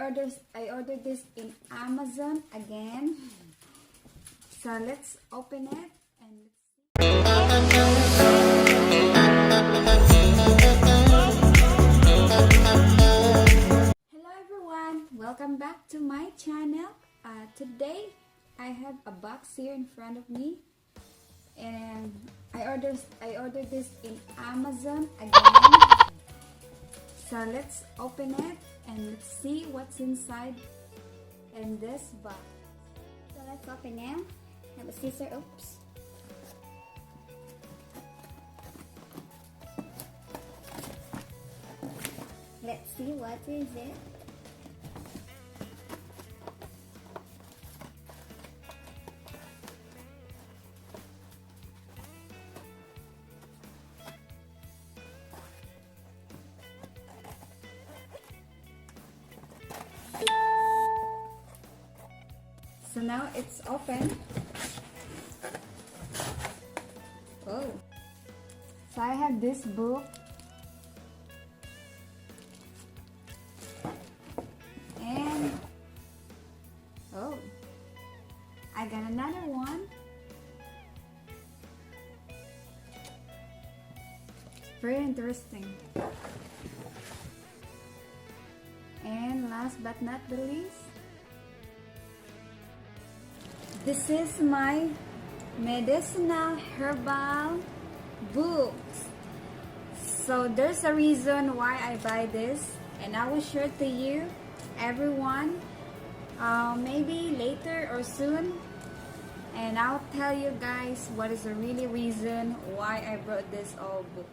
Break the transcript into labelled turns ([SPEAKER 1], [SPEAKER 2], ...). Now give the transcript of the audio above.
[SPEAKER 1] I ordered this in Amazon again. So let's open it and let's see. Hello everyone, welcome back to my channel. Today I have a box here in front of me, and I ordered this in Amazon again. So let's open it and let's see what's inside in this box.
[SPEAKER 2] So let's open it. Have a scissor. Oops. Let's see what is it.
[SPEAKER 1] So now it's open. Oh. So I have this book. And oh, I got another one. Very interesting. And last but not the least, this is my medicinal herbal books. So there's a reason why I buy this, and I will share to you, everyone, maybe later or soon, and I'll tell you guys what is the really reason why I brought this all book.